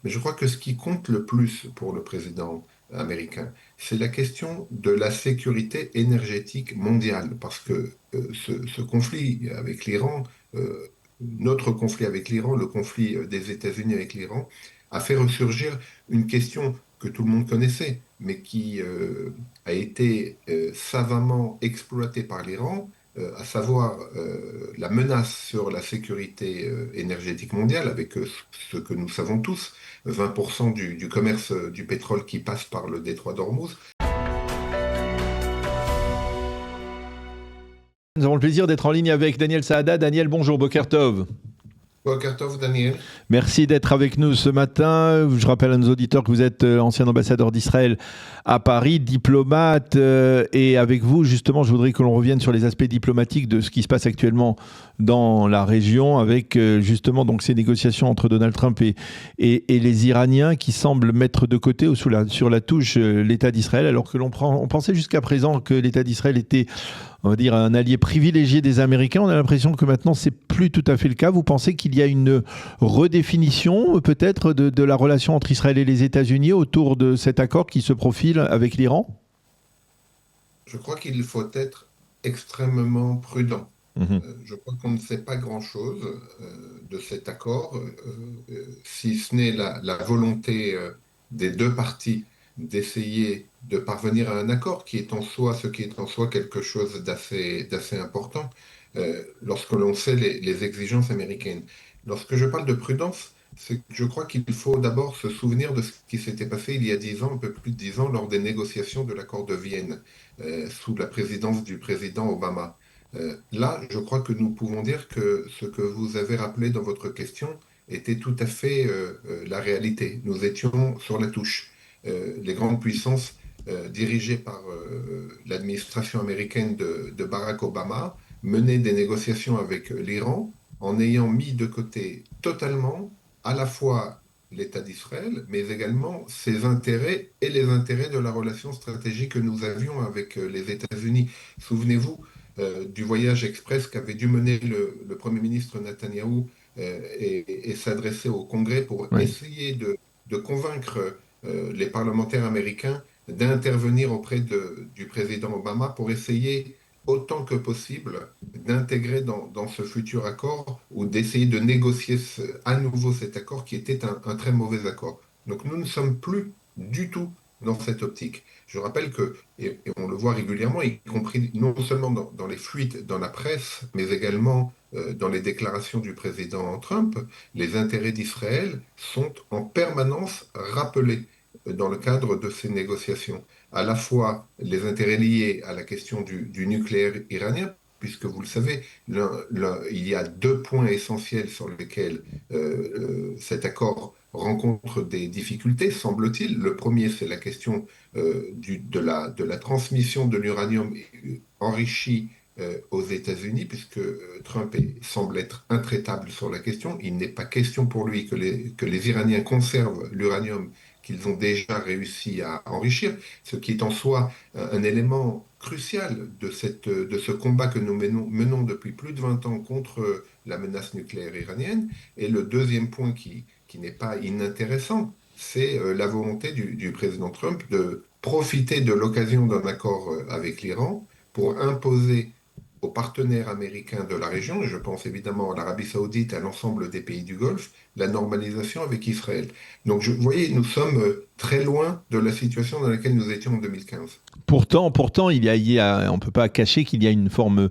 Mais je crois que ce qui compte le plus pour le président américain, c'est la question de la sécurité énergétique mondiale, parce que ce conflit avec l'Iran, notre conflit avec l'Iran, le conflit des États-Unis avec l'Iran, a fait ressurgir une question que tout le monde connaissait, mais qui a été savamment exploitée par l'Iran, à savoir la menace sur la sécurité énergétique mondiale, avec ce que nous savons tous, 20% du commerce du pétrole qui passe par le détroit d'Ormuz. Nous avons le plaisir d'être en ligne avec Daniel Saada. Daniel, bonjour, Boker Tov. Boker Tov, Daniel. Merci d'être avec nous ce matin. Je rappelle à nos auditeurs que vous êtes ancien ambassadeur d'Israël à Paris, diplomate. Et avec vous, justement, je voudrais que l'on revienne sur les aspects diplomatiques de ce qui se passe actuellement dans la région, avec justement donc ces négociations entre Donald Trump et les Iraniens qui semblent mettre de côté ou sur la touche l'État d'Israël, alors que on pensait jusqu'à présent que l'État d'Israël était, on va dire, un allié privilégié des Américains. On a l'impression que maintenant, c'est plus tout à fait le cas. Vous pensez qu'il y a une redéfinition, peut-être, de la relation entre Israël et les États-Unis autour de cet accord qui se profile avec l'Iran? Je crois qu'il faut être extrêmement prudent. Mhm. Je crois qu'on ne sait pas grand-chose de cet accord, si ce n'est la volonté des deux parties d'essayer de parvenir à un accord qui est en soi, ce qui est en soi quelque chose d'assez important lorsque l'on sait les exigences américaines. Lorsque je parle de prudence, c'est que je crois qu'il faut d'abord se souvenir de ce qui s'était passé il y a 10 ans, un peu plus de 10 ans, lors des négociations de l'accord de Vienne, sous la présidence du président Obama. Là, je crois que nous pouvons dire que ce que vous avez rappelé dans votre question était tout à fait la réalité. Nous étions sur la touche. Les grandes puissances dirigées par l'administration américaine de Barack Obama menaient des négociations avec l'Iran en ayant mis de côté totalement à la fois l'État d'Israël, mais également ses intérêts et les intérêts de la relation stratégique que nous avions avec les États-Unis. Souvenez-vous, du voyage express qu'avait dû mener le Premier ministre Netanyahou et s'adresser au Congrès pour Oui. essayer de convaincre les parlementaires américains d'intervenir auprès du président Obama pour essayer autant que possible d'intégrer dans ce futur accord ou d'essayer de négocier à nouveau cet accord qui était un très mauvais accord. Donc nous ne sommes plus du tout dans cette optique. Je rappelle que, et on le voit régulièrement, y compris non seulement dans les fuites dans la presse, mais également dans les déclarations du président Trump, les intérêts d'Israël sont en permanence rappelés dans le cadre de ces négociations. À la fois les intérêts liés à la question du nucléaire iranien, puisque vous le savez, il y a deux points essentiels sur lesquels cet accord rencontre des difficultés, semble-t-il. Le premier, c'est la question de la transmission de l'uranium enrichi aux États-Unis, puisque Trump semble être intraitable sur la question. Il n'est pas question pour lui que les Iraniens conservent l'uranium qu'ils ont déjà réussi à enrichir, ce qui est en soi un élément crucial de ce combat que nous menons depuis plus de 20 ans contre la menace nucléaire iranienne. Et le deuxième point qui n'est pas inintéressant, c'est la volonté du président Trump de profiter de l'occasion d'un accord avec l'Iran pour imposer aux partenaires américains de la région, et je pense évidemment à l'Arabie Saoudite et à l'ensemble des pays du Golfe, la normalisation avec Israël. Donc, vous voyez, nous sommes très loin de la situation dans laquelle nous étions en 2015. Pourtant, on ne peut pas cacher qu'il y a une forme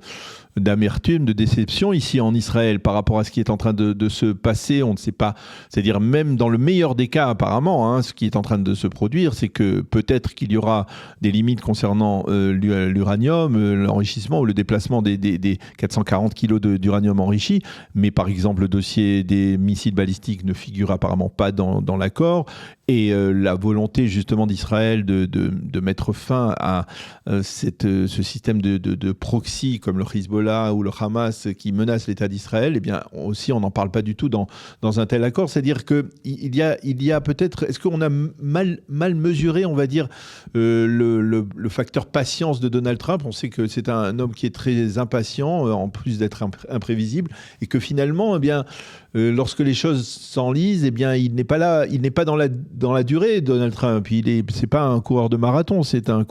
d'amertume, de déception ici en Israël par rapport à ce qui est en train de se passer. On ne sait pas, c'est-à-dire même dans le meilleur des cas apparemment, hein, ce qui est en train de se produire, c'est que peut-être qu'il y aura des limites concernant l'uranium, l'enrichissement ou le déplacement des 440 kilos d'uranium enrichi, mais par exemple le dossier des missiles balistiques ne figure apparemment pas dans l'accord. Et la volonté justement d'Israël de mettre fin à ce système de proxy comme le Hezbollah ou le Hamas qui menace l'État d'Israël, eh bien aussi on n'en parle pas du tout dans un tel accord. C'est-à-dire qu'il y a peut-être, est-ce qu'on a mal mesuré, on va dire, le facteur patience de Donald Trump? On sait que c'est un homme qui est très impatient, en plus d'être imprévisible, et que finalement, eh bien, lorsque les choses s'enlisent, eh bien, il n'est pas là, il n'est pas dans la durée, Donald Trump. C'est pas un coureur de marathon, c'est un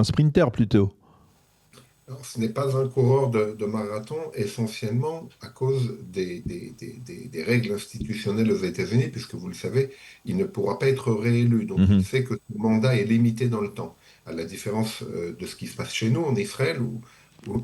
sprinter plutôt. Alors, ce n'est pas un coureur de marathon essentiellement à cause des règles institutionnelles aux États-Unis, puisque vous le savez, il ne pourra pas être réélu. Donc il Mhm. sait que son mandat est limité dans le temps, à la différence de ce qui se passe chez nous en Israël, où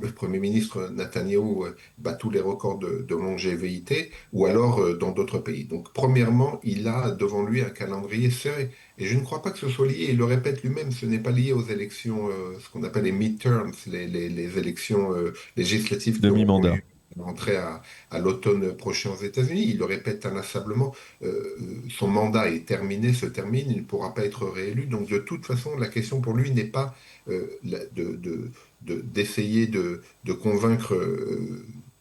le Premier ministre Netanyahou bat tous les records de longévité, ou alors dans d'autres pays. Donc premièrement, il a devant lui un calendrier serré. Et je ne crois pas que ce soit lié, il le répète lui-même, ce n'est pas lié aux élections, ce qu'on appelle les midterms, les élections législatives qui auront Demi-mandat. lieu rentrer à l'automne prochain aux États-Unis. Il le répète inlassablement, son mandat est terminé, se termine, il ne pourra pas être réélu. Donc de toute façon, la question pour lui n'est pas d'essayer de convaincre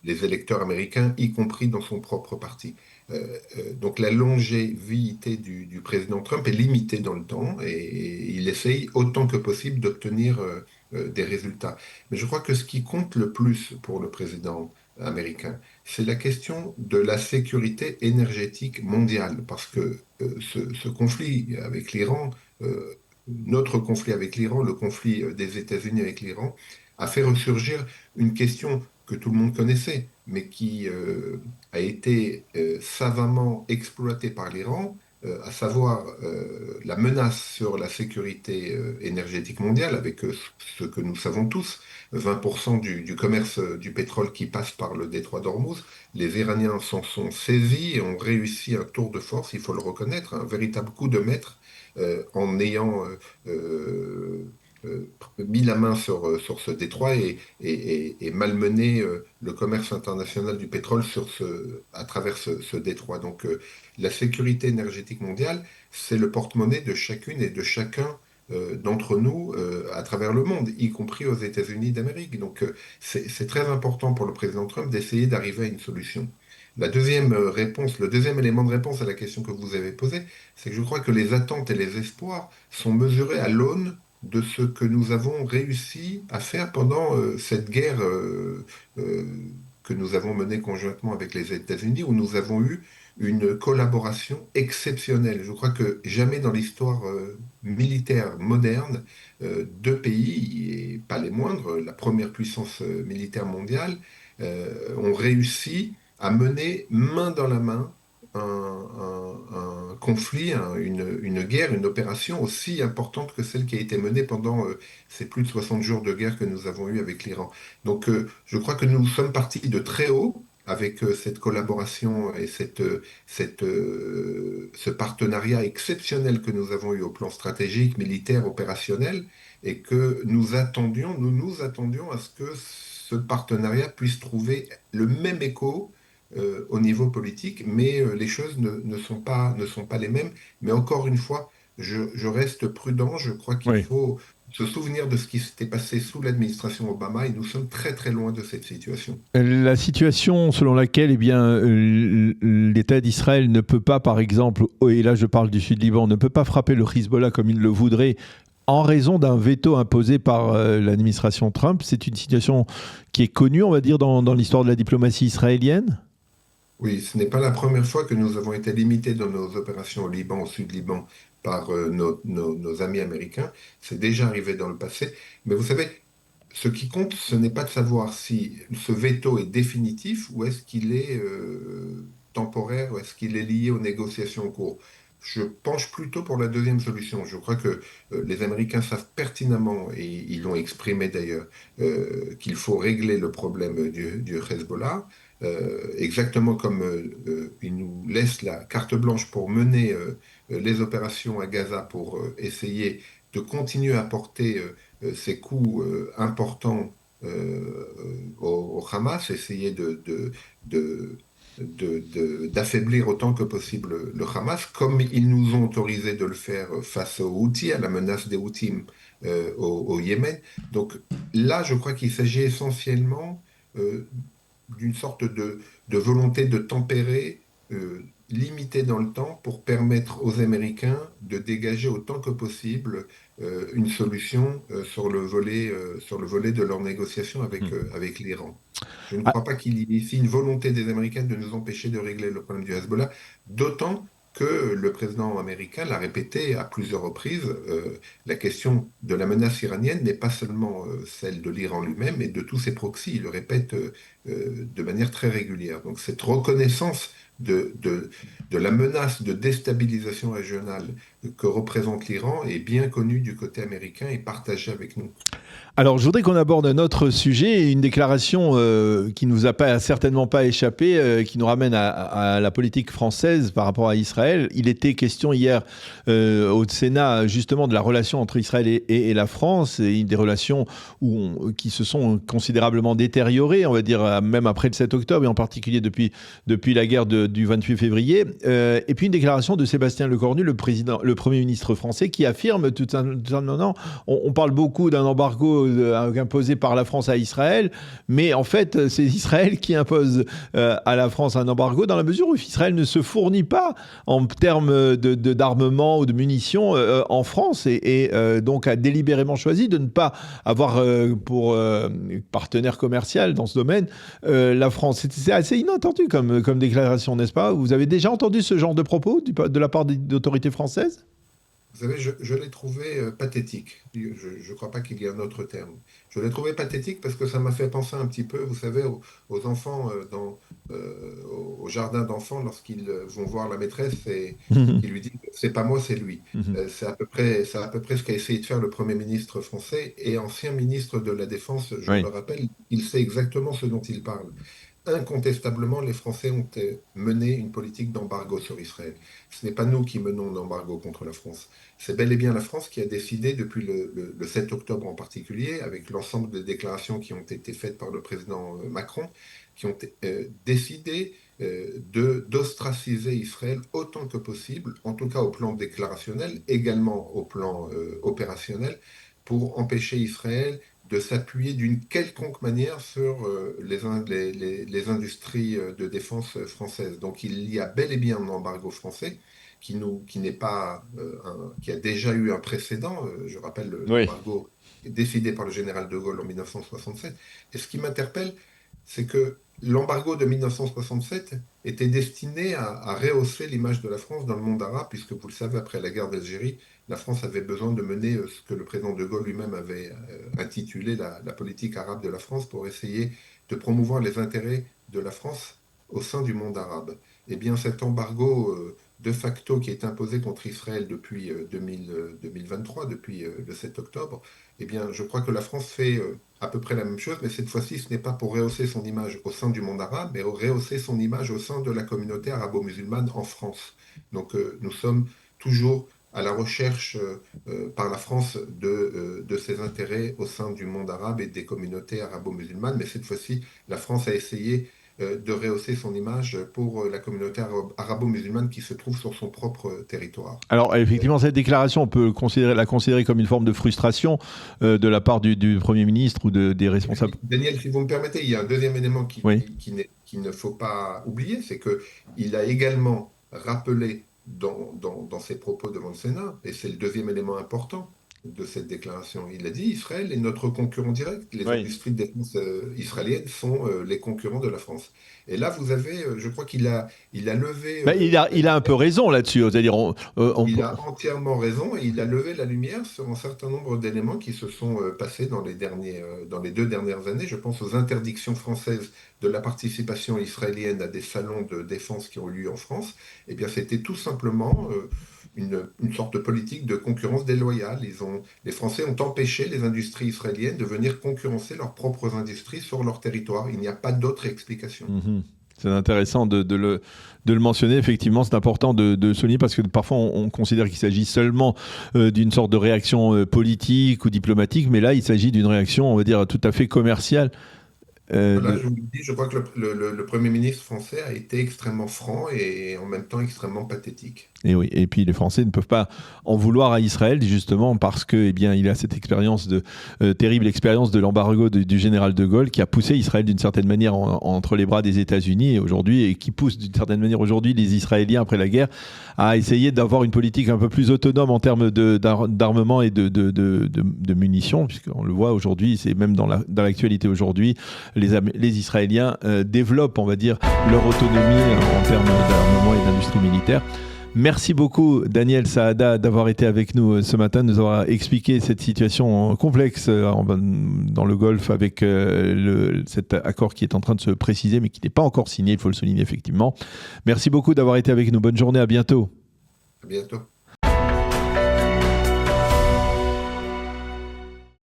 les électeurs américains, y compris dans son propre parti. Donc la longévité du président Trump est limitée dans le temps et il essaye autant que possible d'obtenir des résultats. Mais je crois que ce qui compte le plus pour le président américain, c'est la question de la sécurité énergétique mondiale, parce que ce conflit avec l'Iran, notre conflit avec l'Iran, le conflit des États-Unis avec l'Iran, a fait ressurgir une question que tout le monde connaissait, mais qui a été savamment exploité par l'Iran, à savoir la menace sur la sécurité énergétique mondiale, avec ce que nous savons tous, 20% du commerce du pétrole qui passe par le détroit d'Ormuz. Les Iraniens s'en sont saisis et ont réussi un tour de force, il faut le reconnaître, un véritable coup de maître, en ayant mis la main sur ce détroit et malmené le commerce international du pétrole à travers ce détroit. Donc la sécurité énergétique mondiale, c'est le porte-monnaie de chacune et de chacun d'entre nous à travers le monde, y compris aux États-Unis d'Amérique. Donc c'est très important pour le président Trump d'essayer d'arriver à une solution. La deuxième réponse, le deuxième élément de réponse à la question que vous avez posée, c'est que je crois que les attentes et les espoirs sont mesurés à l'aune de ce que nous avons réussi à faire pendant cette guerre euh, que nous avons menée conjointement avec les États-Unis, où nous avons eu une collaboration exceptionnelle. Je crois que jamais dans l'histoire militaire moderne, deux pays, et pas les moindres, la première puissance militaire mondiale, ont réussi à mener main dans la main un conflit, une guerre, une opération aussi importante que celle qui a été menée pendant ces plus de 60 jours de guerre que nous avons eu avec l'Iran. Donc je crois que nous sommes partis de très haut avec cette collaboration et ce partenariat exceptionnel que nous avons eu au plan stratégique, militaire, opérationnel, et que nous nous attendions à ce que ce partenariat puisse trouver le même écho au niveau politique, mais les choses ne sont pas les mêmes. Mais encore une fois, je reste prudent. Je crois qu'il Oui. faut se souvenir de ce qui s'était passé sous l'administration Obama et nous sommes très très loin de cette situation. La situation selon laquelle eh bien, l'État d'Israël ne peut pas, par exemple, et là je parle du Sud-Liban, ne peut pas frapper le Hezbollah comme il le voudrait en raison d'un veto imposé par l'administration Trump, c'est une situation qui est connue, on va dire, dans l'histoire de la diplomatie israélienne. Oui, ce n'est pas la première fois que nous avons été limités dans nos opérations au Liban, au Sud-Liban, par nos amis américains. C'est déjà arrivé dans le passé. Mais vous savez, ce qui compte, ce n'est pas de savoir si ce veto est définitif ou est-ce qu'il est temporaire ou est-ce qu'il est lié aux négociations en cours. Je penche plutôt pour la deuxième solution. Je crois que les Américains savent pertinemment, et ils l'ont exprimé d'ailleurs, qu'il faut régler le problème du Hezbollah, exactement comme ils nous laissent la carte blanche pour mener les opérations à Gaza pour essayer de continuer à porter ces coûts importants au Hamas, essayer de, d'affaiblir autant que possible le Hamas, comme ils nous ont autorisé de le faire face aux Houthis, à la menace des Houthis au Yémen. Donc là, je crois qu'il s'agit essentiellement d'une sorte de volonté de tempérer limité dans le temps pour permettre aux Américains de dégager autant que possible une solution sur le volet de leurs négociations avec l'Iran. Je ne Ah, crois pas qu'il y ait ici une volonté des Américains de nous empêcher de régler le problème du Hezbollah, d'autant que le président américain l'a répété à plusieurs reprises, la question de la menace iranienne n'est pas seulement celle de l'Iran lui-même, mais de tous ses proxys. Il le répète de manière très régulière. Donc cette reconnaissance de la menace de déstabilisation régionale que représente l'Iran est bien connue du côté américain et partagée avec nous. Alors, je voudrais qu'on aborde un autre sujet, une déclaration qui nous a certainement pas échappé, qui nous ramène à la politique française par rapport à Israël. Il était question hier au Sénat justement de la relation entre Israël et la France, et des relations qui se sont considérablement détériorées, on va dire, même après le 7 octobre, et en particulier depuis la guerre du 28 février. Et puis une déclaration de Sébastien Lecornu, le Premier ministre français, qui affirme tout simplement, on parle beaucoup d'un embargo imposé par la France à Israël, mais en fait, c'est Israël qui impose à la France un embargo dans la mesure où Israël ne se fournit pas en termes d'armement ou de munitions en France et donc a délibérément choisi de ne pas avoir pour partenaire commercial dans ce domaine la France. C'est assez inattendu comme déclaration, n'est-ce pas? Vous avez déjà entendu ce genre de propos de la part d'autorités françaises? Vous savez, je l'ai trouvé pathétique. Je ne crois pas qu'il y ait un autre terme. Je l'ai trouvé pathétique parce que ça m'a fait penser un petit peu, vous savez, aux enfants au jardin d'enfants lorsqu'ils vont voir la maîtresse et qui lui dit c'est pas moi, c'est lui. C'est à peu près ce qu'a essayé de faire le Premier ministre français et ancien ministre de la Défense, je Oui. me rappelle, il sait exactement ce dont il parle. Incontestablement, les Français ont mené une politique d'embargo sur Israël. Ce n'est pas nous qui menons l'embargo contre la France. C'est bel et bien la France qui a décidé, depuis le 7 octobre en particulier, avec l'ensemble des déclarations qui ont été faites par le président Macron, qui ont décidé d'ostraciser Israël autant que possible, en tout cas au plan déclarationnel, également au plan opérationnel, pour empêcher Israël de s'appuyer d'une quelconque manière sur les industries de défense françaises. Donc il y a bel et bien un embargo français qui n'est pas qui a déjà eu un précédent. Je rappelle Oui. l'embargo décidé par le général de Gaulle en 1967. Et ce qui m'interpelle, c'est que l'embargo de 1967 était destiné à rehausser l'image de la France dans le monde arabe, puisque vous le savez, après la guerre d'Algérie, la France avait besoin de mener ce que le président de Gaulle lui-même avait intitulé la politique arabe de la France pour essayer de promouvoir les intérêts de la France au sein du monde arabe. Eh bien, cet embargo de facto qui est imposé contre Israël depuis 2023, depuis le 7 octobre, eh bien, je crois que la France fait à peu près la même chose, mais cette fois-ci, ce n'est pas pour rehausser son image au sein du monde arabe, mais rehausser son image au sein de la communauté arabo-musulmane en France. Donc, nous sommes toujours à la recherche par la France de ses intérêts au sein du monde arabe et des communautés arabo-musulmanes. Mais cette fois-ci, la France a essayé de rehausser son image pour la communauté arabo-musulmane qui se trouve sur son propre territoire. Alors effectivement, cette déclaration, on peut la considérer comme une forme de frustration de la part du Premier ministre ou des responsables. Daniel, si vous me permettez, il y a un deuxième élément Oui. qu'il ne faut pas oublier, c'est qu'il a également rappelé dans ses propos devant le Sénat, et c'est le deuxième élément important de cette déclaration. Il a dit Israël est notre concurrent direct. Les Oui. industries de défense israéliennes sont les concurrents de la France. Et là, vous avez, je crois qu'il a levé. Il a un peu raison là-dessus. C'est-à-dire, il a entièrement raison et il a levé la lumière sur un certain nombre d'éléments qui se sont passés dans les 2 dernières années. Je pense aux interdictions françaises de la participation israélienne à des salons de défense qui ont eu lieu en France. Eh bien, c'était tout simplement une sorte de politique de concurrence déloyale. Les Français ont empêché les industries israéliennes de venir concurrencer leurs propres industries sur leur territoire. Il n'y a pas d'autre explication. C'est intéressant de le mentionner. Effectivement, c'est important de souligner parce que parfois on considère qu'il s'agit seulement d'une sorte de réaction politique ou diplomatique, mais là il s'agit d'une réaction, on va dire, tout à fait commerciale. Là, je vous le dis, je crois que le Premier ministre français a été extrêmement franc et en même temps extrêmement pathétique. Et oui, et puis les Français ne peuvent pas en vouloir à Israël justement parce que, eh bien, il a cette expérience terrible expérience de l'embargo du général de Gaulle qui a poussé Israël d'une certaine manière entre les bras des États-Unis et aujourd'hui et qui pousse d'une certaine manière aujourd'hui les Israéliens après la guerre à essayer d'avoir une politique un peu plus autonome en termes d'armement et de munitions, puisqu'on le voit aujourd'hui, c'est même dans l'actualité aujourd'hui, les Israéliens développent, on va dire, leur autonomie en termes d'armement et d'industrie militaire. Merci beaucoup, Daniel Saada, d'avoir été avec nous ce matin, de nous avoir expliqué cette situation complexe dans le Golfe avec cet accord qui est en train de se préciser, mais qui n'est pas encore signé, il faut le souligner effectivement. Merci beaucoup d'avoir été avec nous. Bonne journée, à bientôt. À bientôt.